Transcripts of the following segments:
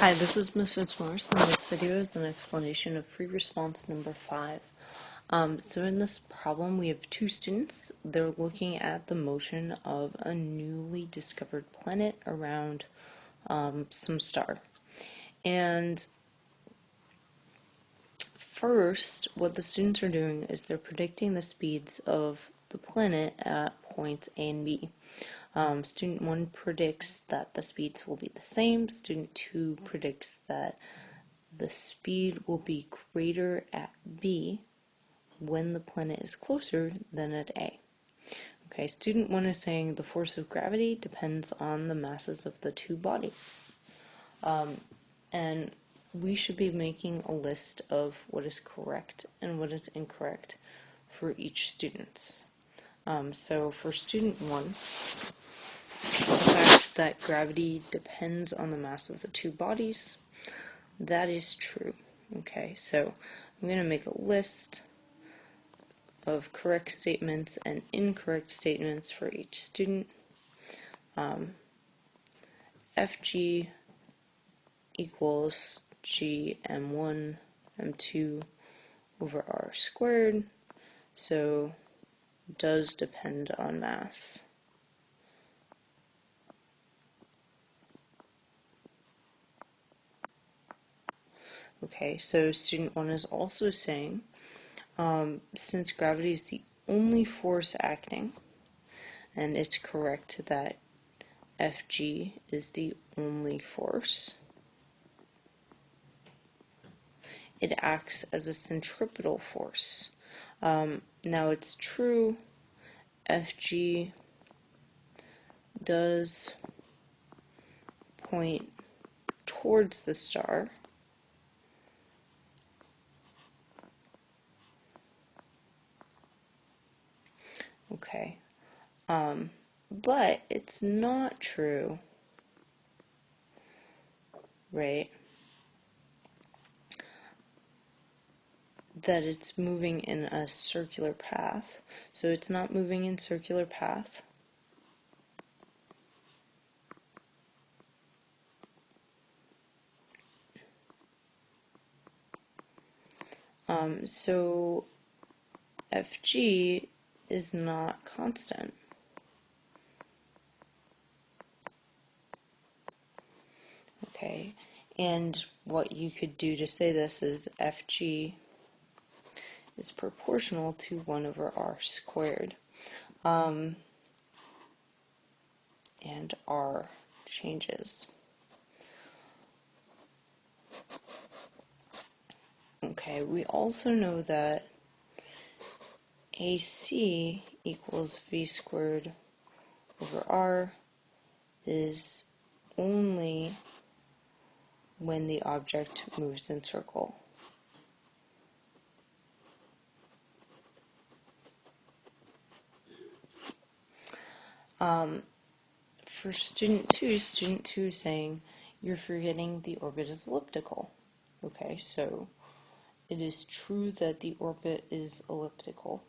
Hi, this is Ms. Fitzmaurice, and this video is an explanation of free response number 5. So in this problem, we have two students. They're looking at the motion of a newly discovered planet around some star. And first, what the students are doing is they're predicting the speeds of the planet at points A and B. Student 1 predicts that the speeds will be the same. Student 2 predicts that the speed will be greater at B when the planet is closer than at A. Okay, student 1 is saying the force of gravity depends on the masses of the two bodies. And we should be making a list of what is correct and what is incorrect for each student. So for student 1, the fact that gravity depends on the mass of the two bodies, that is true. Okay, so I'm going to make a list of correct statements and incorrect statements for each student. Fg equals g m1 m2 over r squared, so does depend on mass. Okay, so student 1 is also saying, since gravity is the only force acting, and it's correct that Fg is the only force, it acts as a centripetal force. Now it's true, Fg does point towards the star, okay, but it's not true, right, that it's moving in a circular path. So it's not moving in circular path. So Fg is not constant. Okay, and what you could do to say this is Fg is proportional to 1 over r squared. And r changes. Okay, we also know that AC equals v squared over r is only when the object moves in circle. For student 2 is saying you're forgetting the orbit is elliptical. Okay, so it is true that the orbit is elliptical.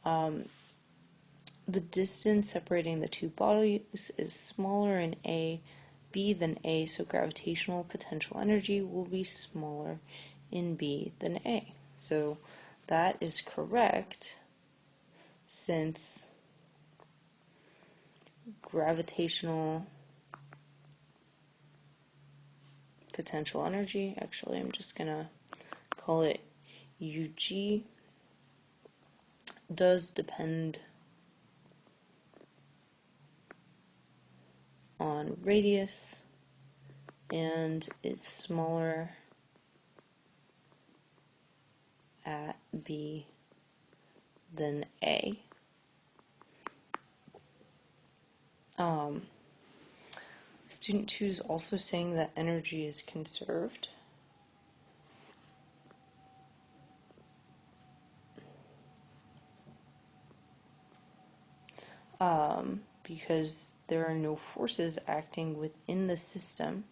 The distance separating the two bodies is smaller in B than A, so gravitational potential energy will be smaller in B than A. So that is correct, since gravitational potential energy, actually I'm just going to call it UG, does depend on radius and is smaller at B than A. Student 2 is also saying that energy is conserved. Because there are no forces acting within the system.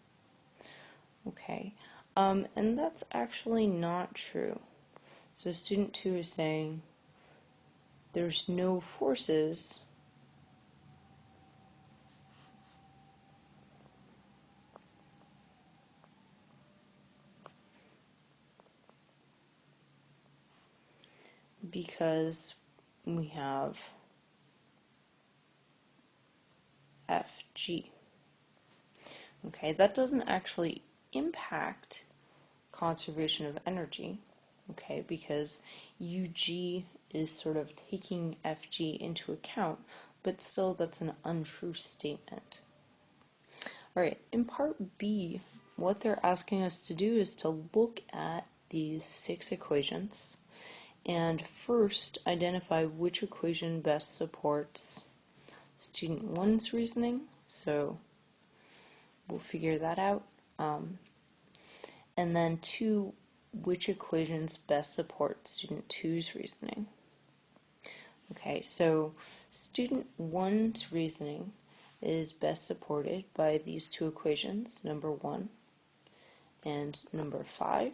Okay, and that's actually not true. So student 2 is saying there's no forces because we have FG. Okay, that doesn't actually impact conservation of energy, okay, because UG is sort of taking FG into account, but still that's an untrue statement. Alright, in part B, what they're asking us to do is to look at these 6 equations and first identify which equation best supports student 1's reasoning, so we'll figure that out. And then 2, which equations best support student 2's reasoning. Okay, so student 1's reasoning is best supported by these 2 equations, number 1 and number 5.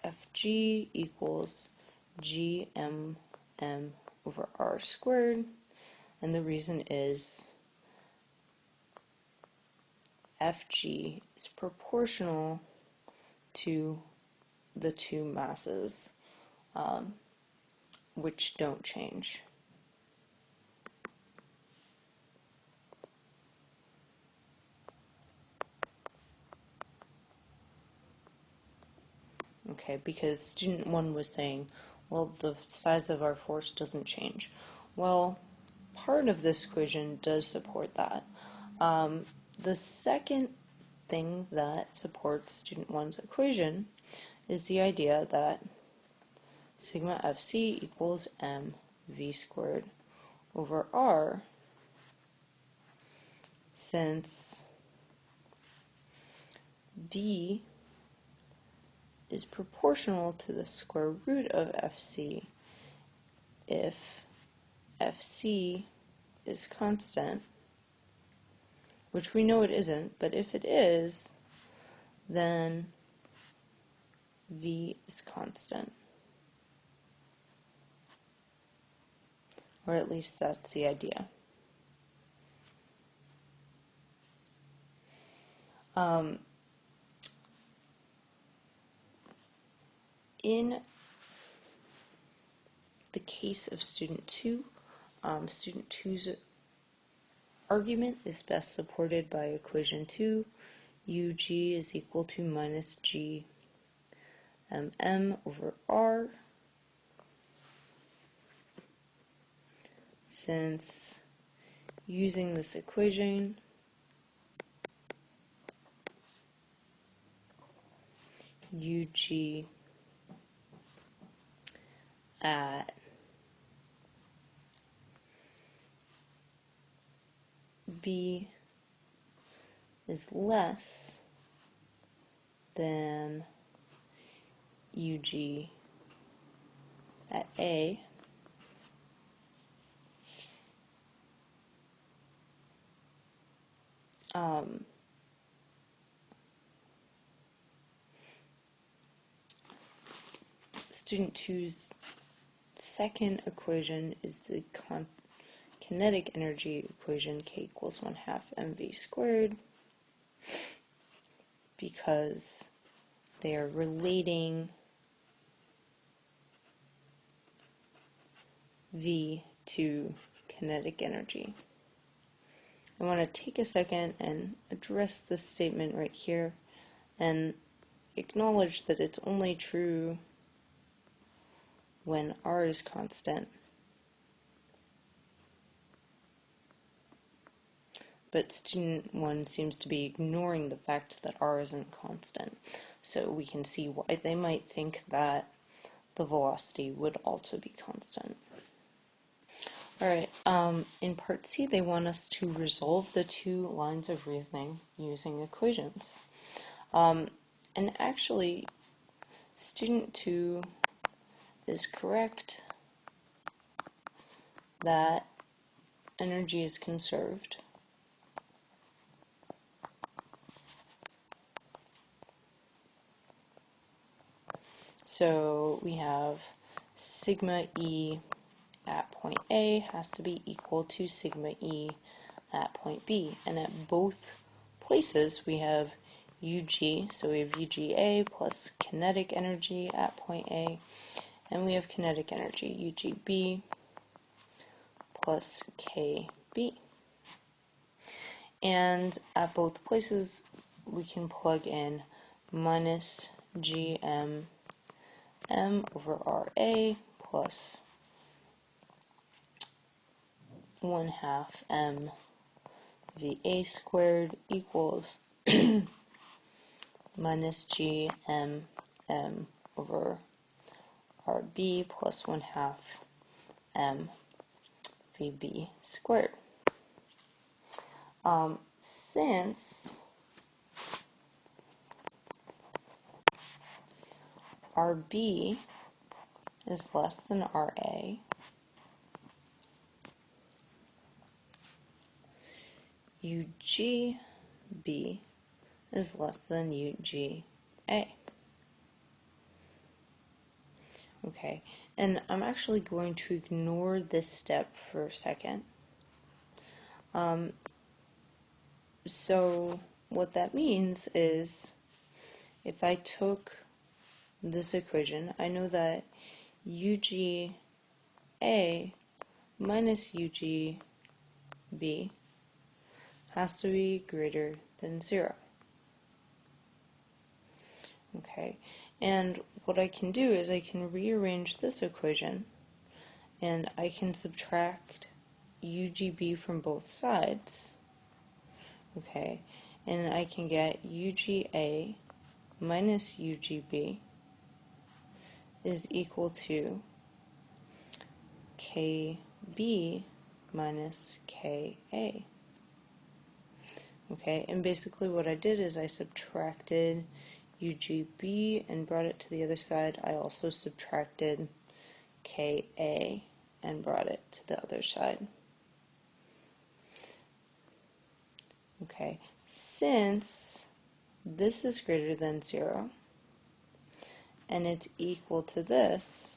Fg equals gmm over r squared, and the reason is Fg is proportional to the 2 masses, which don't change. Okay, because student 1 was saying, well, the size of our force doesn't change. Well, part of this equation does support that. The second thing that supports student 1's equation is the idea that sigma Fc equals mv squared over r, since v is proportional to the square root of Fc if Fc is constant, which we know it isn't, but if it is, then v is constant. Or at least that's the idea. In the case of student 2, student 2's argument is best supported by equation 2. Ug is equal to minus g mm over r, since using this equation, Ug at B is less than Ug at A, student 2's second equation is the kinetic energy equation, K equals 1/2 mv squared, because they are relating V to kinetic energy. I want to take a second and address this statement right here and acknowledge that it's only true when r is constant. But student 1 seems to be ignoring the fact that r isn't constant. So we can see why they might think that the velocity would also be constant. Alright, in part C they want us to resolve the 2 lines of reasoning using equations. And actually, student 2 is correct that energy is conserved. So we have sigma E at point A has to be equal to sigma E at point B. And at both places we have UG, so we have UGA plus kinetic energy at point A, and we have kinetic energy, UGB plus KB. And at both places, we can plug in minus GM M over RA plus 1/2 M VA squared equals minus GM M over RB plus 1/2 M VB squared. Since RB is less than RA, UGB is less than UGA. Okay, and I'm actually going to ignore this step for a second. So what that means is if I took this equation, I know that UGA minus UGB has to be greater than 0. Okay, and what I can do is I can rearrange this equation and I can subtract UGB from both sides. Okay, and I can get UGA minus UGB is equal to KB minus KA. Okay, and basically what I did is I subtracted UGB and brought it to the other side. I also subtracted KA and brought it to the other side. Okay, since this is greater than 0 and it's equal to this,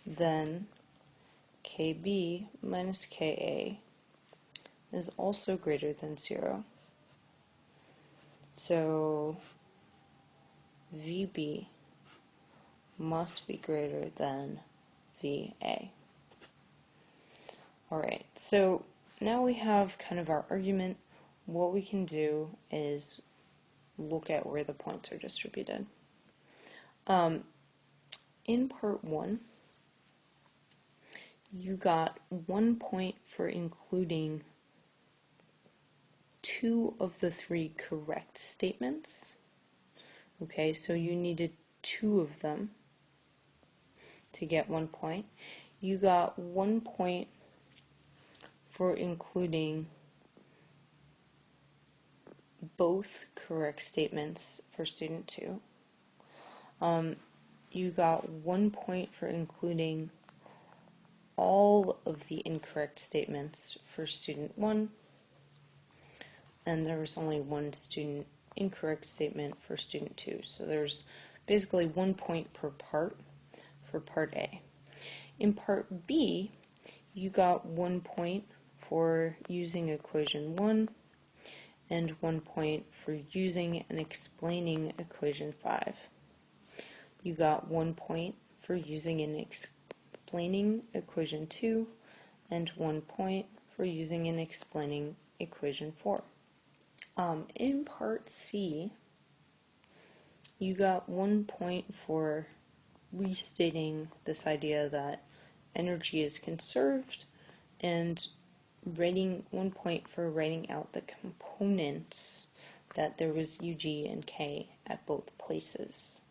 then KB minus KA is also greater than 0. So VB must be greater than VA. Alright, so now we have kind of our argument. What we can do is look at where the points are distributed. In part 1, you got 1 point for including 2 of the 3 correct statements. Okay, so you needed 2 of them to get 1 point. You got 1 point for including both correct statements for student 2. You got 1 point for including all of the incorrect statements for student 1, and there was only 1 student incorrect statement for student 2. So there's basically 1 point per part for part A. In part B, you got 1 point for using equation 1 and 1 point for using and explaining equation 5. You got 1 point for using and explaining equation 2 and 1 point for using and explaining equation 4. In part C, you got 1 point for restating this idea that energy is conserved and 1 point for writing out the components that there was UG and K at both places.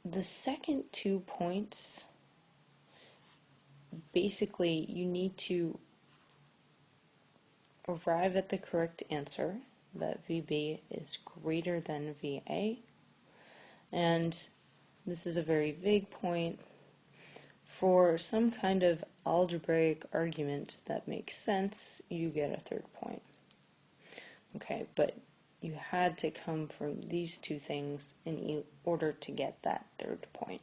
The second 2 points, basically you need to arrive at the correct answer, that VB is greater than VA, and this is a very vague point. For some kind of algebraic argument that makes sense, you get a 3rd point. Okay, but you had to come from these 2 things in order to get that 3rd point.